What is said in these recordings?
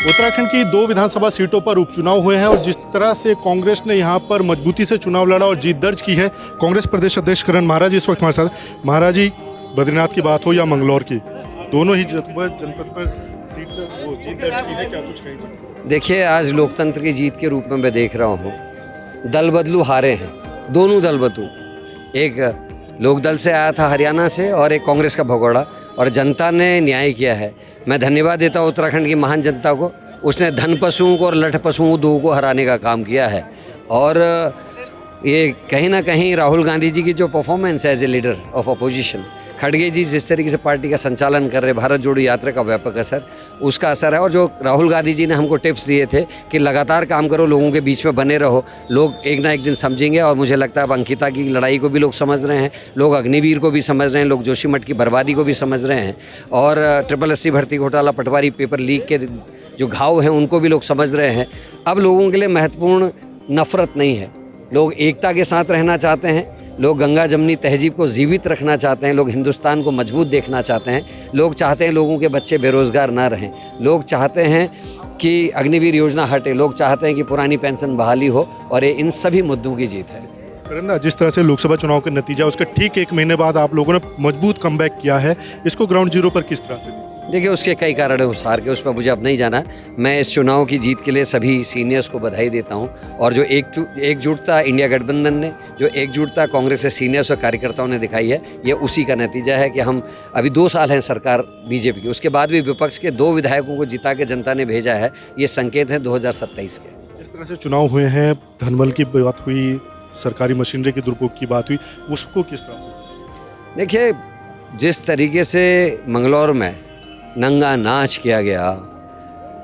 उत्तराखंड की 2 विधानसभा सीटों पर उपचुनाव हुए हैं और जिस तरह से कांग्रेस ने यहां पर मजबूती से चुनाव लड़ा और जीत दर्ज की है, कांग्रेस प्रदेश अध्यक्ष करण महाराज इस वक्त हमारे साथ। महाराज जी, बद्रीनाथ की बात हो या मंगलौर की, दोनों ही जनपद पर जीत दर्ज की है, क्या कुछ कहेंगे? देखिए, आज लोकतंत्र की जीत के रूप में मैं देख रहा हूँ, दल बदलू हारे हैं, दोनों दल बदलू, एक लोकदल से आया था हरियाणा से और एक कांग्रेस का भगोड़ा, और जनता ने न्याय किया है। मैं धन्यवाद देता हूँ उत्तराखंड की महान जनता को, उसने धन पशुओं को और लठ पशुओं दो को हराने का काम किया है। और ये कहीं ना कहीं राहुल गांधी जी की जो परफॉर्मेंस है as a leader of opposition, खड़गे जी जिस तरीके से पार्टी का संचालन कर रहे, भारत जोड़ो यात्रा का व्यापक असर, उसका असर है। और जो राहुल गांधी जी ने हमको टिप्स दिए थे कि लगातार काम करो, लोगों के बीच में बने रहो, लोग एक ना एक दिन समझेंगे। और मुझे लगता है अब अंकिता की लड़ाई को भी लोग समझ रहे हैं, लोग अग्निवीर को भी समझ रहे हैं, लोग जोशीमठ की बर्बादी को भी समझ रहे हैं, और SSC भर्ती घोटाला, पटवारी पेपर लीक के जो घाव हैं उनको भी लोग समझ रहे हैं। अब लोगों के लिए महत्वपूर्ण नफरत नहीं है, लोग एकता के साथ रहना चाहते हैं, लोग गंगा जमनी तहजीब को जीवित रखना चाहते हैं, लोग हिंदुस्तान को मजबूत देखना चाहते हैं, लोग चाहते हैं लोगों के बच्चे बेरोज़गार ना रहें, लोग चाहते हैं कि अग्निवीर योजना हटे, लोग चाहते हैं कि पुरानी पेंशन बहाली हो, और ये इन सभी मुद्दों की जीत है। करण, जिस तरह से लोकसभा चुनाव का नतीजा, उसके ठीक 1 महीने बाद आप लोगों ने मजबूत कमबैक किया है, इसको ग्राउंड जीरो पर किस तरह से? देखिए, उसके कई कारण हैं उस हार के, उस पर मुझे अब नहीं जाना। मैं इस चुनाव की जीत के लिए सभी सीनियर्स को बधाई देता हूं, और जो एकजुटता इंडिया गठबंधन ने, जो एकजुटता कांग्रेस के सीनियर्स और कार्यकर्ताओं ने दिखाई है, ये उसी का नतीजा है कि हम अभी 2 साल हैं सरकार बीजेपी की, उसके बाद भी विपक्ष के 2 विधायकों को जिता के जनता ने भेजा है। ये संकेत हैं 2027 के। जिस तरह से चुनाव हुए हैं, धनबल की बात हुई, सरकारी मशीनरी के दुरुपयोग की बात हुई, उसको किस तरह से? देखिए, जिस तरीके से मंगलौर में नंगा नाच किया गया,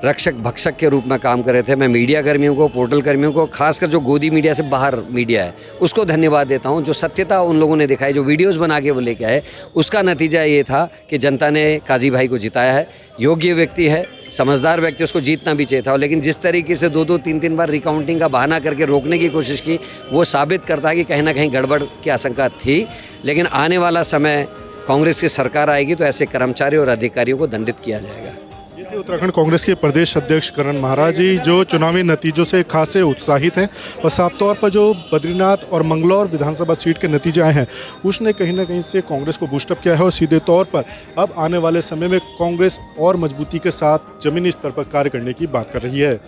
रक्षक भक्षक के रूप में काम कर रहे थे, मैं मीडिया कर्मियों को, पोर्टल कर्मियों को, खासकर जो गोदी मीडिया से बाहर मीडिया है, उसको धन्यवाद देता हूं। जो सत्यता उन लोगों ने दिखाई, जो वीडियोस बना के वो लेके आए, उसका नतीजा ये था कि जनता ने काजी भाई को जिताया है। योग्य व्यक्ति है, समझदार व्यक्ति, उसको जीतना भी चाहिए था, लेकिन जिस तरीके से 2-2, 3-3 बार रिकाउंटिंग का बहाना करके रोकने की कोशिश की, वो साबित करता है कि कहीं ना कहीं गड़बड़ की आशंका थी। लेकिन आने वाला समय कांग्रेस की सरकार आएगी तो ऐसे कर्मचारी और अधिकारियों को दंडित किया जाएगा। ये थे उत्तराखंड कांग्रेस के प्रदेश अध्यक्ष करण महाराज जी, जो चुनावी नतीजों से खासे उत्साहित हैं, और साफ तौर पर जो बद्रीनाथ और मंगलौर विधानसभा सीट के नतीजे आए हैं, उसने कहीं ना कहीं से कांग्रेस को बूस्टअप किया है, और सीधे तौर पर अब आने वाले समय में कांग्रेस और मजबूती के साथ जमीनी स्तर पर कार्य करने की बात कर रही है।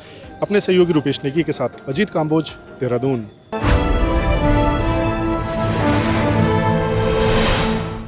अपने सहयोगी रुपेश नेगी के साथ अजीत काम्बोज, देहरादून।